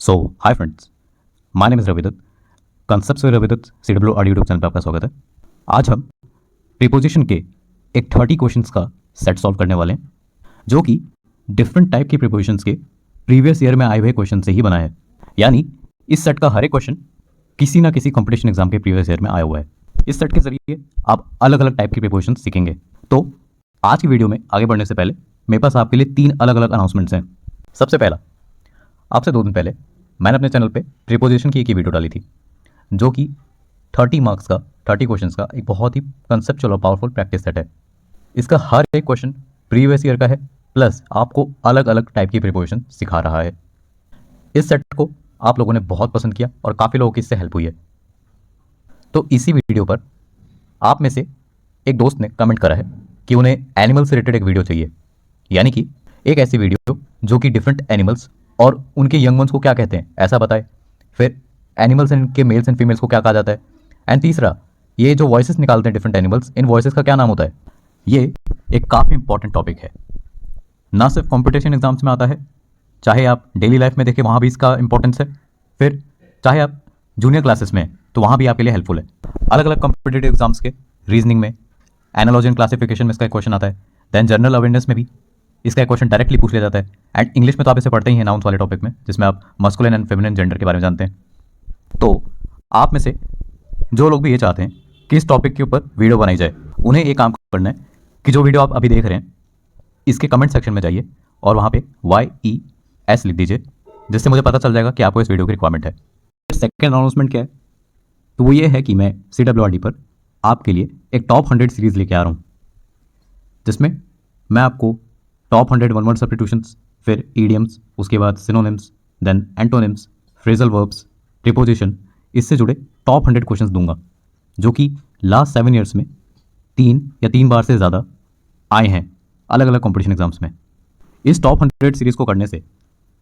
So hi friends, my name is Ravidatt. Concepts with Ravidatt CWR YouTube channel पर आपका स्वागत है। आज हम प्रीपोजिशन के एक 30 क्वेश्चंस का सेट सॉल्व करने वाले हैं, जो कि डिफरेंट टाइप की प्रीपोजिशंस के प्रीवियस ईयर में आए हुए क्वेश्चन से ही बना है। यानी इस सेट का हर एक क्वेश्चन किसी ना किसी कंपटीशन एग्जाम के प्रीवियस ईयर में आया हुआ है। इस सेट के जरिए आप अलग अलग टाइप की प्रीपोजिशन सीखेंगे। तो आज की वीडियो में आगे बढ़ने से पहले मेरे पास आपके लिए 3 अलग अलग अनाउंसमेंट्स हैं। सबसे पहला, आपसे 2 दिन पहले मैंने अपने चैनल पे प्रीपोजिशन की एक वीडियो डाली थी, जो कि 30 मार्क्स का 30 क्वेश्चंस का एक बहुत ही कंसेप्चुअल और पावरफुल प्रैक्टिस सेट है। इसका हर एक क्वेश्चन प्रीवियस ईयर का है, प्लस आपको अलग अलग टाइप की प्रीपोजिशन सिखा रहा है। इस सेट को आप लोगों ने बहुत पसंद किया और काफ़ी लोगों की इससे हेल्प हुई है। तो इसी वीडियो पर आप में से एक दोस्त ने कमेंट करा है कि उन्हें एनिमल से रिलेटेड एक वीडियो चाहिए, यानी कि एक ऐसी वीडियो जो कि डिफरेंट एनिमल्स और उनके यंग वंस को क्या कहते हैं ऐसा बताए, फिर एनिमल्स एंड के मेल्स एंड फीमेल्स को क्या कहा जाता है, एंड तीसरा, ये जो वॉइसेस निकालते हैं डिफरेंट एनिमल्स, इन वॉइसेस का क्या नाम होता है। ये एक काफ़ी इंपॉर्टेंट टॉपिक है, ना सिर्फ कॉम्पिटिशन एग्जाम्स में आता है, चाहे आप डेली लाइफ में देखें वहाँ भी इसका इंपॉर्टेंस है, फिर चाहे आप जूनियर क्लासेस में तो वहाँ भी आपके लिए हेल्पफुल है। अलग अलग कॉम्पिटेटिव एग्जाम्स के रीजनिंग में, एनालॉजी एंड क्लासिफिकेशन में इसका एक क्वेश्चन आता है, देन जनरल अवेयरनेस में भी इसका एक क्वेश्चन डायरेक्टली पूछ लिया जाता है, एंड इंग्लिश में तो आप इसे पढ़ते ही हैं नाउन्स वाले टॉपिक में, जिसमें आप मस्कुलिन एंड फेमिनिन जेंडर के बारे में जानते हैं। तो आप में से जो लोग भी ये चाहते हैं कि इस टॉपिक के ऊपर वीडियो बनाई जाए, उन्हें एक काम करना है कि जो वीडियो आप अभी देख रहे हैं इसके कमेंट सेक्शन में जाइए और वहाँ पे YES लिख दीजिए, जिससे मुझे पता चल जाएगा कि आपको इस वीडियो की रिक्वायरमेंट है। सेकेंड अनाउंसमेंट क्या है, तो वो ये है कि मैं CWRD पर आपके लिए एक टॉप 100 सीरीज़ लेके आ रहा हूँ, जिसमें मैं आपको टॉप 100 वन वर्ड सब्स्टिट्यूशंस, फिर ईडियम्स, उसके बाद synonyms, then antonyms, phrasal verbs, preposition, इससे जुड़े टॉप 100 क्वेश्चंस दूंगा, जो कि लास्ट 7 ईयर्स में 3 बार से ज़्यादा आए हैं अलग अलग कॉम्पिटिशन एग्जाम्स में। इस टॉप 100 सीरीज़ को करने से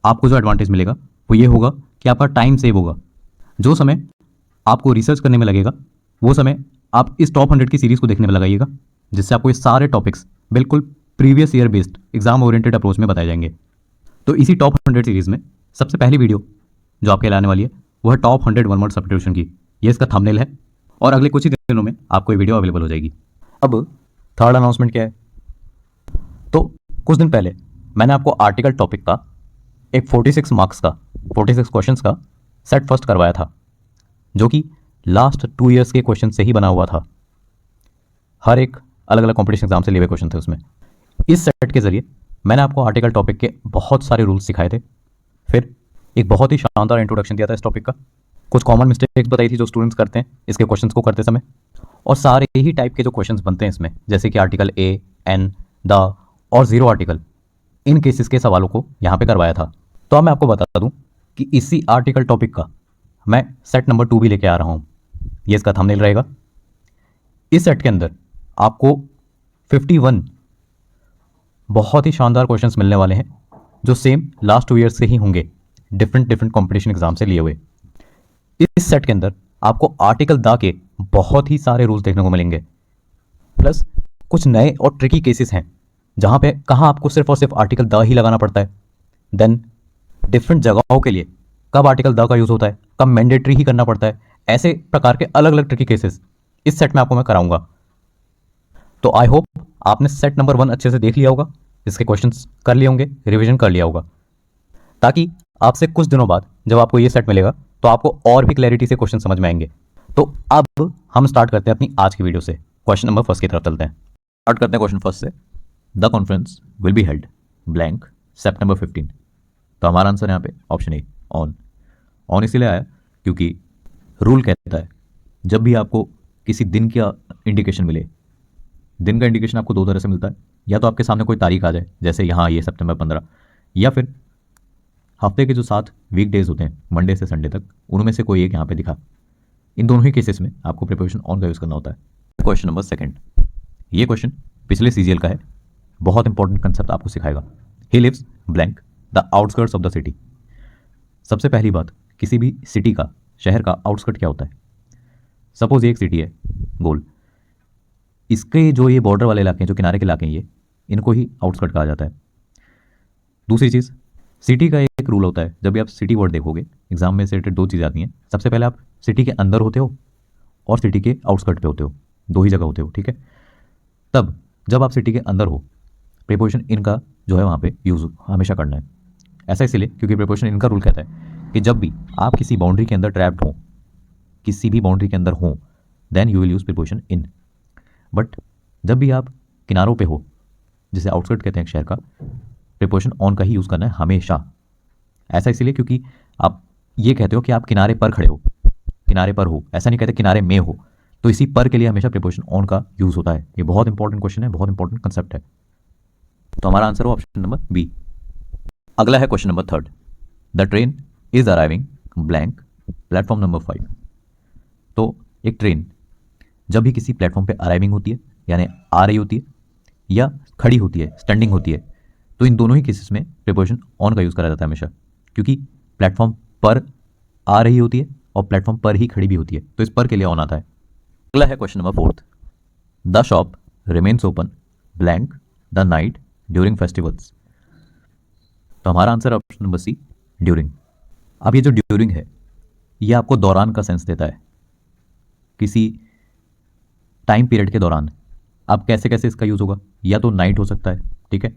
आपको जो एडवांटेज मिलेगा वो ये होगा कि आपका टाइम सेव होगा। जो समय आपको रिसर्च करने में लगेगा वो समय आप इस टॉप 100 की सीरीज़ को देखने में लगाइएगा, जिससे आपको ये सारे टॉपिक्स बिल्कुल previous year based exam oriented approach में बताए जाएंगे। तो इसी टॉप 100 सीरीज़ में सबसे पहली वीडियो जो आपके लाने वाली है वो है टॉप 100 वन वर्ड सब्स्टिट्यूशन की। ये इसका थंबनेल है और अगले कुछ ही दिनों में आपको ये वीडियो अवेलेबल हो जाएगी। अब थर्ड अनाउंसमेंट क्या है, तो कुछ दिन पहले मैंने आपको आर्टिकल टॉपिक का एक 46 मार्क्स का 46 क्वेश्चंस का सेट फर्स्ट करवाया था, जो कि लास्ट 2 ईयर्स के क्वेश्चन से ही बना हुआ था। हर एक अलग अलग कॉम्पिटिशन एग्जाम से लिए हुए क्वेश्चन थे उसमें। इस सेट के जरिए मैंने आपको आर्टिकल टॉपिक के बहुत सारे रूल्स सिखाए थे, फिर एक बहुत ही शानदार इंट्रोडक्शन दिया था इस टॉपिक का, कुछ कॉमन मिस्टेक्स बताई थी जो स्टूडेंट्स करते हैं इसके क्वेश्चंस को करते समय, और सारे ही टाइप के जो क्वेश्चंस बनते हैं इसमें, जैसे कि आर्टिकल A, N, द और 0 आर्टिकल, इन केसेस के सवालों को यहाँ पे करवाया था। तो अब मैं आपको बता दूँ कि इसी आर्टिकल टॉपिक का मैं सेट नंबर 2 भी लेके आ रहा हूँ। ये इसका थंबनेल रहेगा। इस सेट के अंदर आपको 51 बहुत ही शानदार क्वेश्चंस मिलने वाले हैं, जो सेम लास्ट 2 ईयर्स से ही होंगे, डिफरेंट कॉम्पिटिशन एग्जाम से लिए हुए। इस सेट के अंदर आपको आर्टिकल द के बहुत ही सारे रूल्स देखने को मिलेंगे, प्लस कुछ नए और ट्रिकी केसेस हैं जहाँ पे कहाँ आपको सिर्फ और सिर्फ आर्टिकल द ही लगाना पड़ता है, देन डिफरेंट जगहों के लिए कब आर्टिकल द का यूज़ होता है, कब मैंडेटरी ही करना पड़ता है, ऐसे प्रकार के अलग अलग ट्रिकी केसेस इस सेट में आपको मैं कराऊंगा। तो आई होप आपने सेट नंबर 1 अच्छे से देख लिया होगा, इसके क्वेश्चंस कर लिए होंगे, रिवीजन कर लिया होगा, ताकि आपसे कुछ दिनों बाद जब आपको ये सेट मिलेगा तो आपको और भी क्लैरिटी से क्वेश्चन समझ में आएंगे। तो अब हम स्टार्ट करते हैं अपनी आज की वीडियो से। क्वेश्चन नंबर 1 की तरफ चलते हैं। स्टार्ट करते हैं क्वेश्चन 1 से। The conference will be held blank September 15। तो हमारा आंसर यहाँ पे ऑप्शन ए, ऑन इसीलिए आया क्योंकि रूल कहता है जब भी आपको किसी दिन का इंडिकेशन मिले, दिन का इंडिकेशन आपको 2 तरह से मिलता है, या तो आपके सामने कोई तारीख आ जाए, जैसे यहाँ ये September 15, या फिर हफ्ते के जो 7 वीक डेज होते हैं मंडे से संडे तक, उनमें से कोई एक यहाँ पे दिखा। इन दोनों ही केसेस में आपको प्रिपरेशन ऑन का यूज़ करना होता है। क्वेश्चन नंबर 2, ये क्वेश्चन पिछले CGL का है, बहुत इंपॉर्टेंट कंसेप्ट आपको सिखाएगा। He lives blank the outskirts of the city. सबसे पहली बात, किसी भी सिटी का, शहर का आउटस्कर्ट क्या होता है। सपोज ये एक सिटी है गोल, इसके जो ये बॉर्डर वाले इलाके हैं, जो किनारे के इलाके हैं, ये इनको ही आउटस्कर्ट कहा जाता है। दूसरी चीज़, सिटी का एक एक रूल होता है, जब भी आप सिटी वर्ड देखोगे एग्जाम में से रिलेटेड दो चीज़ें आती हैं। सबसे पहले आप सिटी के अंदर होते हो और सिटी के आउटस्कर्ट पे होते हो, दो ही जगह होते हो, ठीक है। तब जब आप सिटी के अंदर हो, प्रीपोजिशन इन का जो है वहाँ पे यूज़ हमेशा करना है। ऐसा इसलिए क्योंकि प्रीपोजिशन इन का रूल कहता है कि जब भी आप किसी बाउंड्री के अंदर ट्रैप्ड हो, किसी भी बाउंड्री के अंदर हो, then you will use preposition in. But जब भी आप किनारों पे हो, जिसे आउटस्कर्ट कहते हैं शहर का, प्रीपोजिशन ऑन का ही यूज़ करना है हमेशा। ऐसा इसलिए क्योंकि आप ये कहते हो कि आप किनारे पर खड़े हो, किनारे पर हो, ऐसा नहीं कहते किनारे में हो। तो इसी पर के लिए हमेशा प्रीपोजिशन ऑन का यूज़ होता है। ये बहुत इंपॉर्टेंट क्वेश्चन है, बहुत इंपॉर्टेंट कंसेप्ट है। तो हमारा आंसर हो ऑप्शन नंबर बी। अगला है question number third. The train is arriving blank platform number 5। तो एक ट्रेन जब भी किसी प्लेटफॉर्म पे अराइविंग होती है, यानी आ रही होती है, या खड़ी होती है, स्टैंडिंग होती है, तो इन दोनों ही केसेस में प्रीपोजिशन ऑन का यूज़ करा जाता है हमेशा, क्योंकि प्लेटफॉर्म पर आ रही होती है और प्लेटफॉर्म पर ही खड़ी भी होती है, तो इस पर के लिए ऑन आता है। अगला है question number fourth. The shop remains open blank the night during festivals. तो हमारा answer option number c, during. अब ये जो ड्यूरिंग है, ये आपको दौरान का सेंस देता है, किसी टाइम पीरियड के दौरान। अब कैसे कैसे इसका यूज़ होगा, या तो नाइट हो सकता है, ठीक है,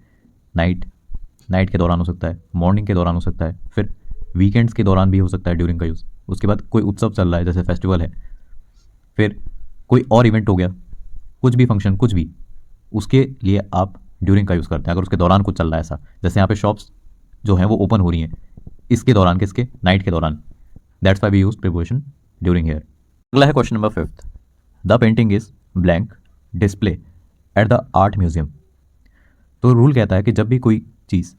नाइट के दौरान हो सकता है, मॉर्निंग के दौरान हो सकता है, फिर वीकेंड्स के दौरान भी हो सकता है ड्यूरिंग का यूज़। उसके बाद कोई उत्सव चल रहा है, जैसे फेस्टिवल है, फिर कोई और इवेंट हो गया, कुछ भी फंक्शन, कुछ भी, उसके लिए आप ड्यूरिंग का यूज़ करते हैं। अगर उसके दौरान कुछ चल रहा है ऐसा, जैसे यहाँ पे शॉप्स जो हैं वो ओपन हो रही हैं, इसके दौरान, किसके, नाइट के दौरान, that's why we use preposition during here. अगला है question number fifth. The painting is blank display at the art museum. तो रूल कहता है कि जब भी कोई चीज़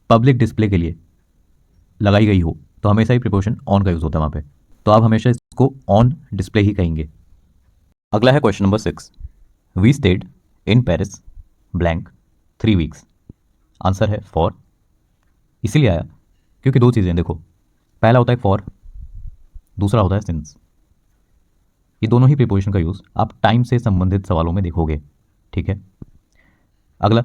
पब्लिक डिस्प्ले के लिए लगाई गई हो, तो हमेशा ही प्रीपोजिशन ऑन का यूज़ होता है वहाँ पे, तो आप हमेशा इसको ऑन डिस्प्ले ही कहेंगे। अगला है question number 6। We stayed in Paris blank 3 weeks. Answer है फॉर। इसीलिए आया क्योंकि दो चीज़ें देखो, पहला होता है फॉर, दूसरा होता है सिंस। ये दोनों ही प्रीपोजिशन का यूज़ आप टाइम से संबंधित सवालों में देखोगे, ठीक है। अगला,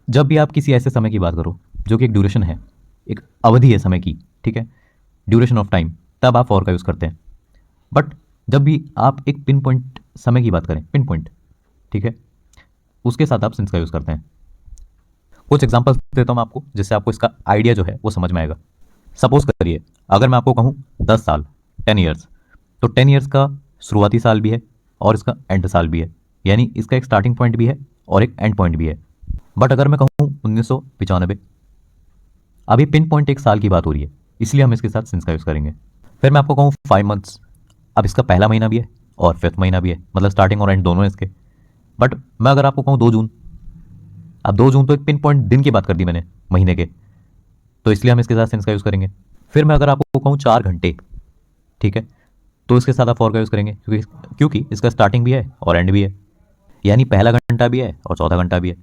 जब भी आप किसी ऐसे समय की बात करो जो कि एक ड्यूरेशन है, एक अवधि है समय की, ठीक है, ड्यूरेशन ऑफ टाइम, तब आप फॉर का यूज़ करते हैं। बट जब भी आप एक पिन पॉइंट समय की बात करें, पिन पॉइंट, ठीक है, उसके साथ आप सिंस का यूज़ करते हैं। कुछ एग्जांपल्स देता हूँ मैं आपको, जिससे आपको इसका आइडिया जो है वो समझ में आएगा। सपोज करिए अगर मैं आपको कहूँ 10 साल, 10 ईयर्स, तो 10 ईयर्स का शुरुआती साल भी है और इसका एंड साल भी है, यानी इसका एक स्टार्टिंग पॉइंट भी है और एक एंड पॉइंट भी है। बट अगर मैं कहूँ 1995, अभी पिन पॉइंट एक साल की बात हो रही है, इसलिए हम इसके साथ सिंस का यूज़ करेंगे। फिर मैं आपको कहूँ 5 मंथ्स, अब इसका पहला महीना भी है और 5th महीना भी है, मतलब स्टार्टिंग और एंड दोनों है इसके। बट मैं अगर आपको कहूँ 2 जून, अब 2 जून तो एक पिन पॉइंट दिन की बात कर दी मैंने, महीने के, तो इसलिए हम इसके साथ सिंस का यूज़ करेंगे। फिर मैं अगर आपको कहूँ 4 घंटे, ठीक है, तो इसके साथ आप फॉर का यूज़ करेंगे, क्योंकि इसका स्टार्टिंग भी है और एंड भी है, यानी पहला घंटा भी है और चौथा घंटा भी है।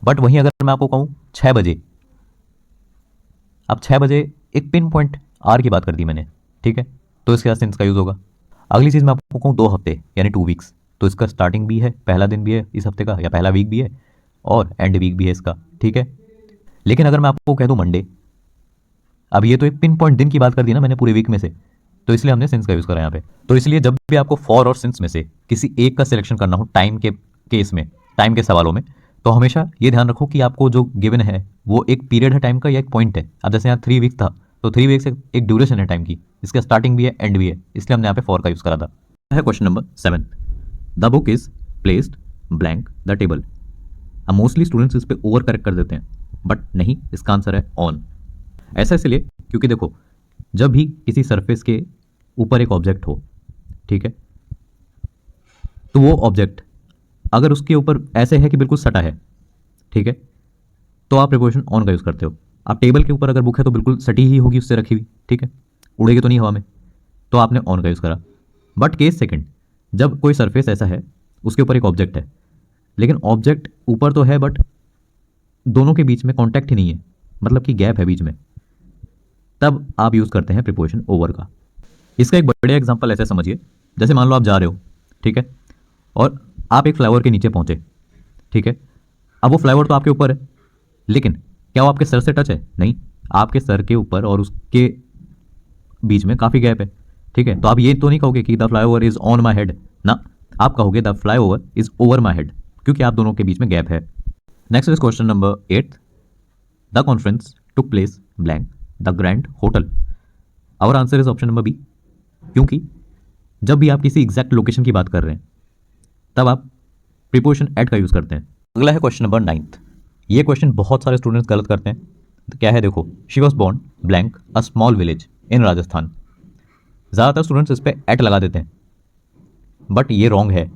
बट वहीं अगर मैं आपको कहूँ 6 बजे, अब 6 बजे एक पिन पॉइंट आर की बात कर दी मैंने, ठीक है, तो इसके साथ सिंस का यूज़ होगा। अगली चीज़ मैं आपको कहूँ 2 हफ्ते, यानी 2 वीक्स, तो इसका स्टार्टिंग भी है, पहला दिन भी है इस हफ्ते का, या पहला वीक भी है और एंड वीक भी है इसका, ठीक है। लेकिन अगर मैं आपको कह दूँ मंडे, अब ये तो एक पिन पॉइंट दिन की बात कर दी ना मैंने पूरे वीक में से, तो इसलिए हमने सिंस का यूज़ करा यहाँ पे। तो इसलिए जब भी आपको फॉर और सिंस में से किसी एक का सिलेक्शन करना हो टाइम के केस में, टाइम के सवालों में, तो हमेशा ये ध्यान रखो कि आपको जो गिवन है वो एक पीरियड है टाइम का या एक पॉइंट है। अब जैसे यहाँ 3 वीक्स था, तो 3 वीक्स एक ड्यूरेशन है टाइम की, इसका स्टार्टिंग भी है एंड भी है, इसलिए हमने यहाँ पे फॉर का यूज़ करा था। है question number 7। The book is placed blank the table. अब मोस्टली स्टूडेंट्स इस पर ओवर करेक्ट कर देते हैं, बट नहीं, इसका आंसर है ऑन। ऐसा इसलिए क्योंकि देखो, जब भी किसी सरफेस के ऊपर एक ऑब्जेक्ट हो, ठीक है, तो वो ऑब्जेक्ट अगर उसके ऊपर ऐसे है कि बिल्कुल सटा है, ठीक है, तो आप प्रीपोजिशन ऑन का यूज़ करते हो। आप टेबल के ऊपर अगर बुक है तो बिल्कुल सटी ही होगी उससे रखी हुई, ठीक है, उड़ेगी तो नहीं हवा में, तो आपने ऑन का यूज़ करा। बट केस सेकंड, जब कोई सरफेस ऐसा है उसके ऊपर एक ऑब्जेक्ट है, लेकिन ऑब्जेक्ट ऊपर तो है बट दोनों के बीच में कॉन्टैक्ट ही नहीं है, मतलब कि गैप है बीच में, तब आप यूज़ करते हैं प्रीपोजिशन ओवर का। इसका एक बढ़िया एग्जांपल ऐसे समझिए, जैसे मान लो आप जा रहे हो, ठीक है, और आप एक फ्लाईओवर के नीचे पहुंचे, ठीक है, अब वो फ्लाईओवर तो आपके ऊपर है, लेकिन क्या वो आपके सर से टच है? नहीं, आपके सर के ऊपर और उसके बीच में काफ़ी गैप है, ठीक है। तो आप ये तो नहीं कहोगे कि the flyover is on my head ना, आप कहोगे the flyover is over my head, क्योंकि आप दोनों के बीच में गैप है। Next is question number 8। The conference took place blank the grand hotel. Our answer is option number b, क्योंकि जब भी आप किसी एग्जैक्ट लोकेशन की बात कर रहे हैं तब आप प्रीपोजिशन एट का यूज़ करते हैं। अगला है क्वेश्चन नंबर 9। ये क्वेश्चन बहुत सारे स्टूडेंट्स गलत करते हैं। तो क्या है देखो, she was born blank a small village in Rajasthan. ज़्यादातर स्टूडेंट्स इस पर एट लगा देते हैं, बट ये रॉन्ग है।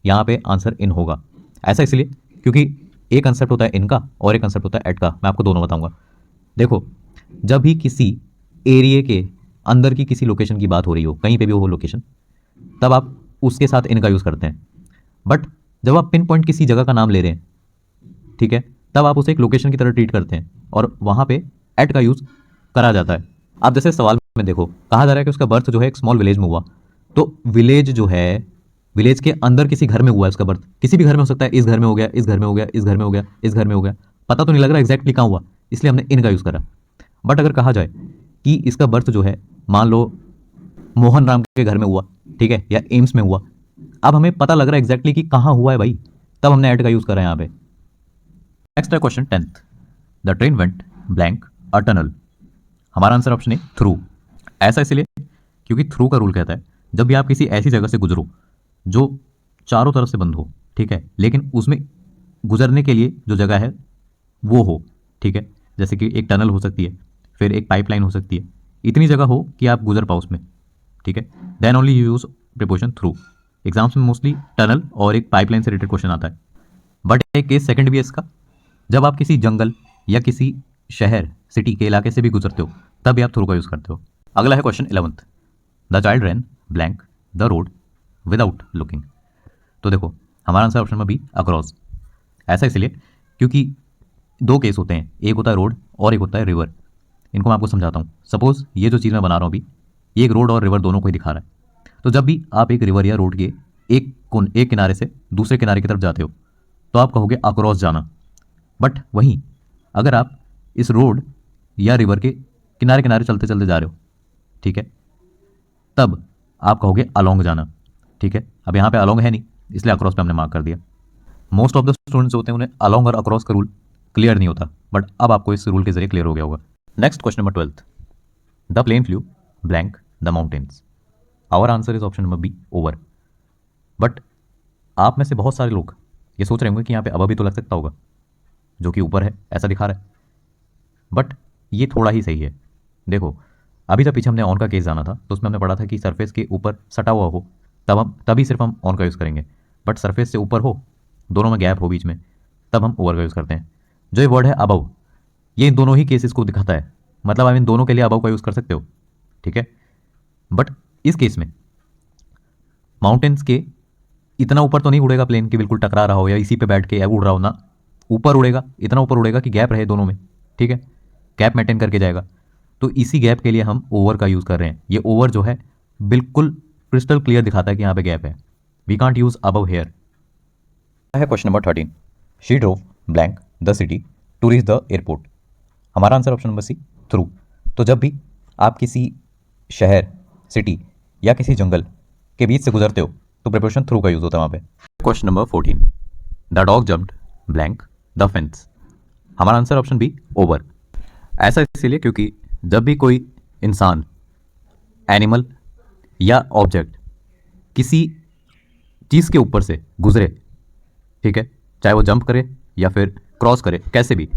यहाँ पे आंसर इन होगा। ऐसा इसलिए क्योंकि एक कंसेप्ट होता है इनका और एक कंसेप्ट होता है एट का। मैं आपको दोनों बताऊंगा। देखो, जब भी किसी एरिया के अंदर की किसी लोकेशन की बात हो रही हो, कहीं पे भी हो लोकेशन, तब आप उसके साथ इनका यूज़ करते हैं। बट जब आप पिन पॉइंट किसी जगह का नाम ले रहे हैं, ठीक है, तब आप उसे एक लोकेशन की तरह ट्रीट करते हैं और वहाँ पे एट का यूज़ करा जाता है। आप जैसे सवाल में देखो, कहा जा रहा है कि उसका बर्थ जो है एक स्मॉल विलेज में हुआ, तो विलेज जो है, विलेज के अंदर किसी घर में हुआ है उसका बर्थ। किसी भी घर में हो सकता है, इस घर में हो गया, इस घर में हो गया, इस घर में हो गया, इस घर में हो गया, पता तो नहीं लग रहा एग्जैक्टली कहाँ हुआ, इसलिए हमने इनका यूज़ करा। बट अगर कहा जाए कि इसका बर्थ जो है मान लो मोहन राम के घर में हुआ, ठीक है, या एम्स में हुआ, अब हमें पता लग रहा है एग्जैक्टली कि कहाँ हुआ है भाई, तब हमने एट का यूज़ करा है यहाँ पे। नेक्स्ट है question 10th। The train went blank a tunnel. हमारा आंसर ऑप्शन है थ्रू। ऐसा इसलिए क्योंकि थ्रू का रूल कहता है जब भी आप किसी ऐसी जगह से गुजरो जो चारों तरफ से बंद हो, ठीक है, लेकिन उसमें गुजरने के लिए जो जगह है वो हो, ठीक है, जैसे कि एक टनल हो सकती है, फिर एक पाइपलाइन हो सकती है, इतनी जगह हो कि आप गुजर पाओ उसमें, ठीक है, then only you use preposition through. Exams में मोस्टली टनल और एक पाइपलाइन से रिलेटेड क्वेश्चन आता है। बट एक केस सेकंड भी है इसका, जब आप किसी जंगल या किसी शहर सिटी के इलाके से भी गुजरते हो तब भी आप थ्रू का यूज़ करते हो। अगला है question 11th। The child ran blank the road without looking. तो देखो, हमारा आंसर ऑप्शन में बी अक्रॉस। ऐसा इसलिए क्योंकि दो केस होते हैं, एक होता है रोड और एक होता है रिवर। इनको मैं आपको समझाता हूँ। सपोज ये जो चीज़ मैं बना रहा हूँ अभी, ये एक रोड और रिवर दोनों को ही दिखा रहा है। तो जब भी आप एक रिवर या रोड के एक किनारे से दूसरे किनारे की तरफ जाते हो तो आप कहोगे अक्रॉस जाना। बट वहीं अगर आप इस रोड या रिवर के किनारे किनारे चलते चलते जा रहे हो, ठीक है, तब आप कहोगे अलोंग जाना, ठीक है। अब यहाँ पे अलोंग है नहीं, इसलिए अक्रॉस पे हमने मार्क कर दिया। मोस्ट ऑफ द स्टूडेंट्स होते हैं उन्हें अलोंग और अक्रॉस का रूल क्लियर नहीं होता, बट अब आपको इस रूल के जरिए क्लियर हो गया होगा। Next question number 12th। The plane flew blank the mountains. Our answer is option number b over. But आप में से बहुत सारे लोग ये सोच रहे होंगे कि यहाँ पे अब भी तो लग सकता होगा, जो कि ऊपर है ऐसा दिखा रहा है, बट ये थोड़ा ही सही है। देखो, अभी जब पीछे हमने ऑन का केस जाना था तो उसमें हमने पढ़ा था कि सरफेस के ऊपर सटा हुआ हो तभी सिर्फ हम ऑन का यूज़ करेंगे, बट सरफेस से ऊपर हो, दोनों में गैप हो बीच में, तब हम ओवर का यूज़ करते हैं। जो ये वर्ड है अबव, ये इन दोनों ही केसेस को दिखाता है, मतलब आप इन दोनों के लिए अबव का यूज़ कर सकते हो, ठीक है। बट इस केस में माउंटेन्स के इतना ऊपर तो नहीं उड़ेगा प्लेन कि बिल्कुल टकरा रहा हो या इसी पे बैठ के या उड़ रहा हो ना, ऊपर उड़ेगा, इतना ऊपर उड़ेगा कि गैप रहे दोनों में, ठीक है, गैप मेंटेन करके जाएगा। तो इसी गैप के लिए हम ओवर का यूज़ कर रहे हैं। ये ओवर जो है बिल्कुल क्रिस्टल क्लियर दिखाता है कि यहाँ पे गैप है। We can't use above here. है question number 13। She drove blank the city to reach the airport. हमारा answer option number C through. तो जब भी आप किसी शहर, सिटी या किसी जंगल के बीच से गुजरते हो तो प्रीपोजिशन थ्रू का यूज़ होता है वहाँ पे। Question number 14। The dog jumped blank the fence. हमारा आंसर ऑप्शन बी ओवर। ऐसा इसलिए क्योंकि जब भी कोई इंसान, एनिमल या ऑब्जेक्ट किसी चीज़ के ऊपर से गुजरे, ठीक है, चाहे वो जंप करे या फिर क्रॉस करे, कैसे भी,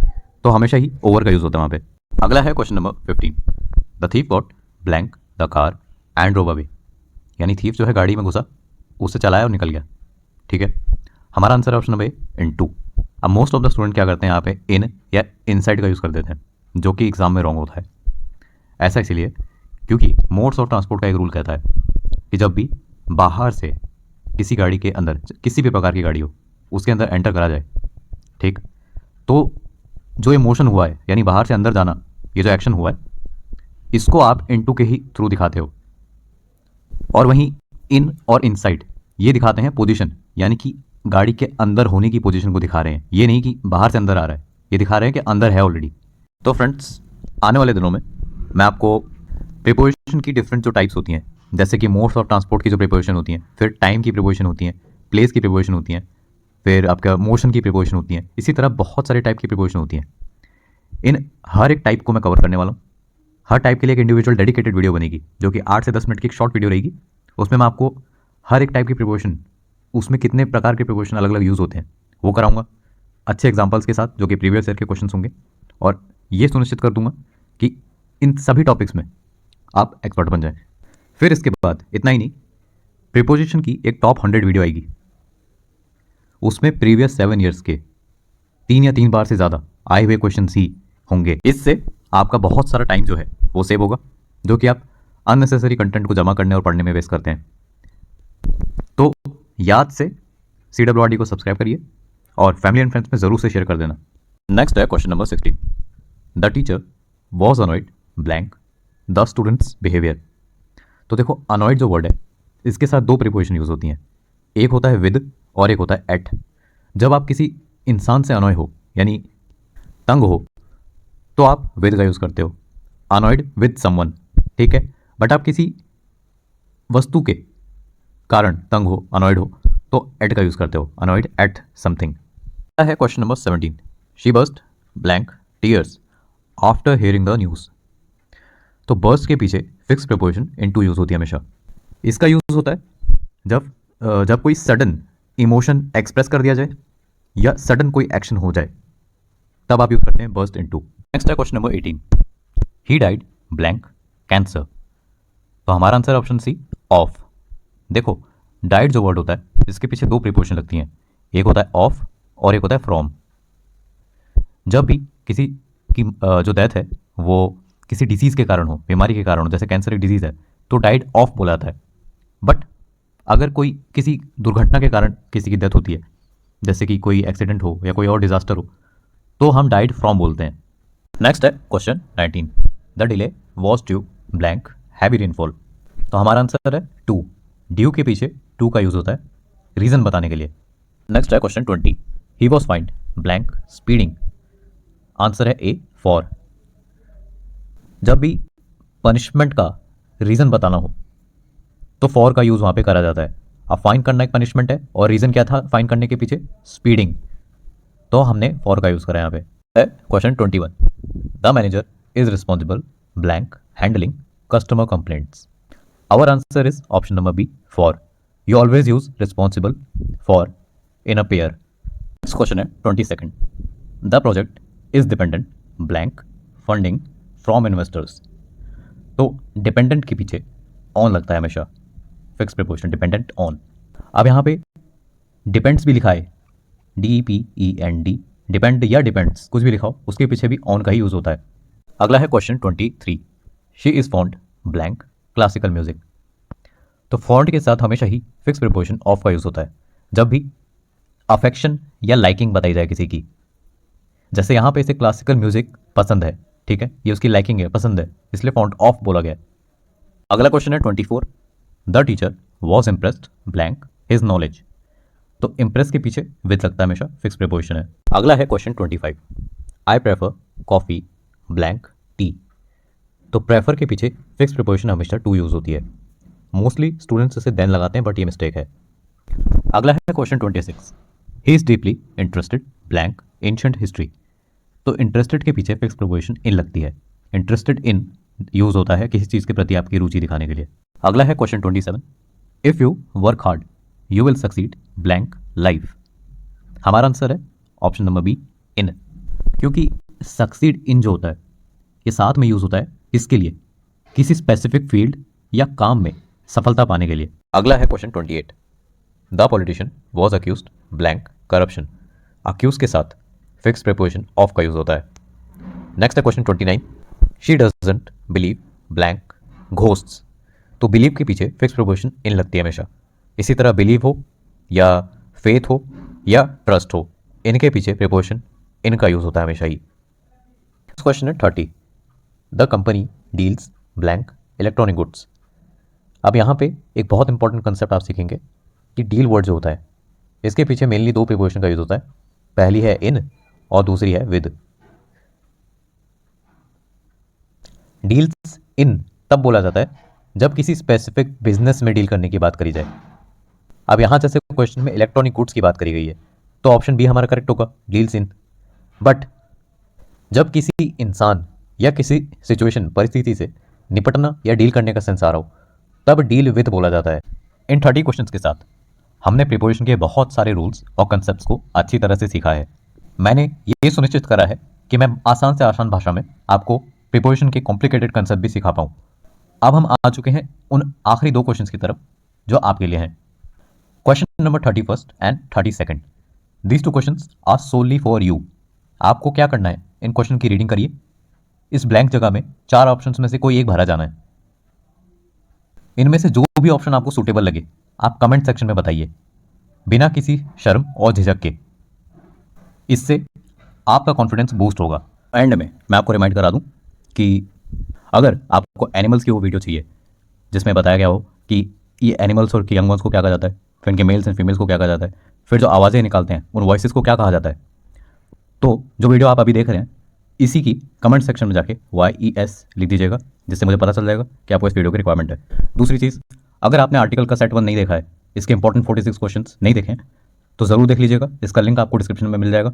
तो हमेशा ही ओवर का यूज़ होता है वहाँ पे। अगला है question number 15। The thief got blank the car and drove away. यानी थीफ जो है गाड़ी में घुसा, उससे चलाया और निकल गया, ठीक है। हमारा answer option number a into. अब मोस्ट ऑफ द स्टूडेंट क्या करते हैं यहाँ पे इन या इनसाइड का यूज़ कर देते हैं, जो कि एग्जाम में रॉन्ग होता है। ऐसा इसीलिए क्योंकि मोड्स ऑफ ट्रांसपोर्ट का एक रूल कहता है कि जब भी बाहर से किसी गाड़ी के अंदर, किसी भी प्रकार की गाड़ी हो, उसके अंदर एंटर करा जाए, ठीक, तो जो ये मोशन हुआ है, यानी बाहर से अंदर जाना, ये जो एक्शन हुआ है, इसको आप इनटू के ही थ्रू दिखाते हो। और वहीं इन और इनसाइड ये दिखाते हैं पोजीशन, यानी कि गाड़ी के अंदर होने की पोजीशन को दिखा रहे हैं। ये नहीं कि बाहर से अंदर आ रहा है, ये दिखा रहे हैं कि अंदर है ऑलरेडी। तो फ्रेंड्स, आने वाले दिनों में मैं आपको प्रिपोजिशन की डिफरेंट जो टाइप्स होती हैं, जैसे कि मोड्स ऑफ ट्रांसपोर्ट की जो प्रिपोजिशन होती हैं, फिर टाइम की प्रिपोजिशन होती हैं, प्लेस की प्रिपोजिशन होती हैं, फिर आपका मोशन की प्रिपोजिशन होती हैं, इसी तरह बहुत सारे टाइप की प्रिपोजिशन होती हैं। इन हर एक टाइप को मैं कवर करने वाला हूँ। हर टाइप के लिए एक इंडिविजुअल डेडिकेटेड वीडियो बनेगी, जो कि 8 से 10 मिनट की एक शॉर्ट वीडियो रहेगी। उसमें मैं आपको हर एक टाइप की प्रिपोजिशन, उसमें कितने प्रकार के प्रिपोजिशन अलग अलग यूज़ होते हैं, वो कराऊंगा अच्छे एग्जांपल्स के साथ, जो कि प्रीवियस ईयर के क्वेश्चन होंगे। और ये सुनिश्चित कर दूंगा कि इन सभी टॉपिक्स में आप एक्सपर्ट बन जाएं। फिर इसके बाद इतना ही नहीं, प्रिपोजिशन की एक टॉप 100 वीडियो आएगी। उसमें प्रीवियस 7 ईयर्स के 3 या 3 बार से ज़्यादा आए हुए क्वेश्चन ही होंगे। इससे आपका बहुत सारा टाइम जो है वो सेव होगा, जो कि आप अननेसेसरी कंटेंट को जमा करने और पढ़ने में वेस्ट करते हैं। तो याद से CWRD को सब्सक्राइब करिए और फैमिली एंड फ्रेंड्स में ज़रूर से शेयर कर देना। नेक्स्ट है question number 16। The teacher was annoyed blank the students behaviour. तो देखो, अनॉयड जो वर्ड है, इसके साथ दो प्रीपोजिशन यूज़ होती हैं। एक होता है विद और एक होता है एट। जब आप किसी इंसान से अनॉय हो, यानी तंग हो, तो आप विद का यूज़ करते हो, अनॉयड विद समवन, ठीक है। बट आप किसी वस्तु के कारण तंग हो, अनॉयड हो, तो एट का यूज़ करते हो, अनॉयड एट समथिंग। है question number 17। She burst blank tears after hearing the news. तो बर्स्ट के पीछे फिक्स प्रिपोजिशन इनटू यूज़ होती है हमेशा। इसका यूज़ होता है जब कोई सडन इमोशन एक्सप्रेस कर दिया जाए या सडन कोई एक्शन हो जाए, तब आप यूज़ करते हैं बर्स्ट इनटू। नेक्स्ट है question number 18। He died blank cancer. तो हमारा आंसर ऑप्शन सी, ऑफ। देखो, डाइड जो वर्ड होता है, इसके पीछे दो प्रिपोजिशन लगती हैं। एक होता है ऑफ और एक होता है फ्रॉम। जब भी किसी की जो डेथ है वो किसी डिसीज़ के कारण हो, बीमारी के कारण हो, जैसे कैंसर एक डिजीज़ है, तो डाइड ऑफ बोला जाता है। बट अगर कोई किसी दुर्घटना के कारण किसी की डेथ होती है, जैसे कि कोई एक्सीडेंट हो या कोई और डिजास्टर हो, तो हम डाइड फ्रॉम बोलते हैं। नेक्स्ट है question 19। The delay was due blank heavy rainfall. तो हमारा आंसर है टू। ड्यू के पीछे टू का यूज़ होता है रीज़न बताने के लिए। नेक्स्ट है question 20। He was find blank speeding. Answer है ए, फॉर। जब भी पनिशमेंट का रीज़न बताना हो, तो फॉर का यूज़ वहाँ पे करा जाता है। अब फाइन करना एक पनिशमेंट है और रीज़न क्या था फाइन करने के पीछे, स्पीडिंग, तो हमने फॉर का यूज़ करा यहाँ पे। Question 21। The manager is responsible blank handling customer complaints. Our answer is option number b, for. You always use responsible for in a pair. Next question है 22nd। The project is dependent blank funding from investors. तो dependent के पीछे on लगता है हमेशा, fix preposition dependent on. अब यहाँ पे डिपेंड्स भी लिखा है, DEPEND, डिपेंड या डिपेंड्स, कुछ भी लिखा हो, उसके पीछे भी ऑन का ही यूज़ होता है। अगला है question 23। She is fond blank classical music. तो फॉन्ड के साथ हमेशा ही फिक्स प्रिपोजिशन ऑफ का यूज़ होता है जब भी अफेक्शन या लाइकिंग बताई जाए किसी की। जैसे यहाँ पे इसे क्लासिकल म्यूजिक पसंद है, ठीक है, ये उसकी लाइकिंग है, पसंद है, इसलिए फॉन्ड ऑफ बोला गया। अगला क्वेश्चन है 24। The teacher was impressed blank his knowledge. तो इम्प्रेस के पीछे विद लगता है हमेशा, फिक्स प्रिपोजिशन है। अगला है question 25। I prefer coffee blank T. तो प्रेफर के पीछे फिक्स प्रिपोजिशन हमेशा टू यूज़ होती है। मोस्टली स्टूडेंट्स इसे देन लगाते हैं, बट ये मिस्टेक है। अगला है question 26। He is deeply interested blank ancient history. तो इंटरेस्टेड के पीछे फिक्स प्रिपोजिशन इन लगती है। इंटरेस्टेड इन यूज़ होता है किसी चीज़ के प्रति आपकी रुचि दिखाने के लिए। अगला है question 27। If you work hard you will succeed blank life. हमारा आंसर है ऑप्शन नंबर बी, इन। क्योंकि सक्सीड इन जो होता है, ये साथ में यूज़ होता है इसके लिए, किसी स्पेसिफिक फील्ड या काम में सफलता पाने के लिए। अगला है question 28। The politician was accused blank corruption. Accuse के साथ फिक्स प्रिपोजिशन ऑफ का यूज़ होता है। नेक्स्ट है question 29। She doesn't believe blank ghosts. तो बिलीव के पीछे फिक्स प्रिपोजिशन इन लगती है हमेशा। इसी तरह बिलीव हो या फेथ हो या ट्रस्ट हो, इनके पीछे प्रिपोजिशन इनका यूज़ होता है हमेशा ही। नेक्स्ट क्वेश्चन है 30। The company deals blank electronic goods. अब यहाँ पे एक बहुत इंपॉर्टेंट कंसेप्ट आप सीखेंगे कि डील वर्ड जो होता है, इसके पीछे मेनली दो प्रिपोजिशन का यूज़ होता है। पहली है इन और दूसरी है विद। डील्स इन तब बोला जाता है जब किसी स्पेसिफिक बिजनेस में डील करने की बात करी जाए। अब यहाँ जैसे क्वेश्चन में इलेक्ट्रॉनिक गुड्स की बात करी गई है तो ऑप्शन बी हमारा करेक्ट होगा, डील्स इन। बट जब किसी इंसान या किसी सिचुएशन परिस्थिति से निपटना या डील करने का सेंस आ रहा हो तब डील विद बोला जाता है। इन 30 क्वेश्चंस के साथ हमने प्रिपोजिशन के बहुत सारे रूल्स और कंसेप्ट्स को अच्छी तरह से सीखा है। मैंने ये सुनिश्चित करा है कि मैं आसान से आसान भाषा में आपको प्रिपोजिशन के कॉम्प्लिकेटेड कंसेप्ट भी सिखा पाऊँ। अब हम आ चुके हैं उन आखिरी 2 क्वेश्चंस की तरफ जो आपके लिए हैं। Question number 31 and 32। These 2 questions are solely for you. आपको क्या करना है, इन क्वेश्चन की रीडिंग करिए। इस ब्लैंक जगह में 4 ऑप्शंस में से कोई एक भरा जाना है। इनमें से जो भी ऑप्शन आपको सूटेबल लगे आप कमेंट सेक्शन में बताइए, बिना किसी शर्म और झिझक के। इससे आपका कॉन्फिडेंस बूस्ट होगा। एंड में मैं आपको रिमाइंड करा दूं कि अगर आपको एनिमल्स की वो वीडियो चाहिए जिसमें बताया गया हो कि ये एनिमल्स और यंग वंस को क्या कहा जाता है, फिर इनके मेल्स एंड फीमेल्स को क्या कहा जाता है, फिर जो आवाज़ें निकालते हैं उन वॉइसेस को क्या कहा जाता है, तो जो वीडियो आप अभी देख रहे हैं इसी की कमेंट सेक्शन में जाके YES लिख दीजिएगा, जिससे मुझे पता चल जाएगा कि आपको इस वीडियो की रिक्वायरमेंट है। दूसरी चीज़, अगर आपने आर्टिकल का सेट 1 नहीं देखा है, इसके इंपॉर्टेंट 46 क्वेश्चंस नहीं देखे हैं तो ज़रूर देख लीजिएगा, इसका लिंक आपको डिस्क्रिप्शन में मिल जाएगा।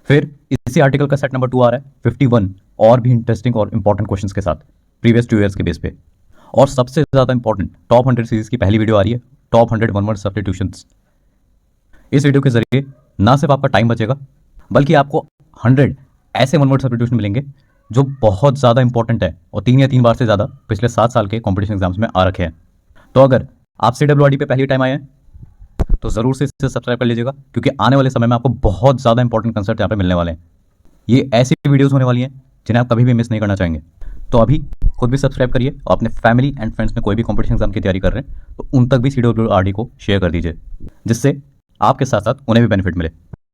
फिर इसी आर्टिकल का सेट नंबर 2 आ रहा है 51 और भी इंटरेस्टिंग और इंपॉर्टेंट क्वेश्चंस के साथ प्रीवियस 2 ईयर्स के बेस पे। और सबसे ज़्यादा इंपॉर्टेंट टॉप 100 सीरीज की पहली वीडियो आ रही है, टॉप 100 वन वर्ड सब्स्टिट्यूशंस। इस वीडियो के जरिए ना सिर्फ आपका टाइम बचेगा बल्कि आपको 100 ऐसे वन वर्ड सब्स्टिट्यूशन मिलेंगे जो बहुत ज़्यादा इंपॉर्टेंट है और 3 या 3 बार से ज़्यादा पिछले 7 साल के कॉम्पिटिशन एग्जाम्स में आ रखे हैं। तो अगर आप CWRD पे पहली टाइम आए हैं तो ज़रूर से इसे सब्सक्राइब कर लीजिएगा, क्योंकि आने वाले समय में आपको बहुत ज़्यादा इंपॉर्टेंट कंसेप्ट यहाँ पे मिलने वाले हैं। ये ऐसी वीडियोस होने वाली हैं जिन्हें आप कभी भी मिस नहीं करना चाहेंगे। तो अभी खुद भी सब्सक्राइब करिए और अपने फैमिली एंड फ्रेंड्स में कोई भी कॉम्पिटिशन एग्जाम की तैयारी कर रहे हैं तो उन तक भी CWRD को शेयर कर दीजिए, जिससे आपके साथ साथ उन्हें भी बेनिफिट मिले।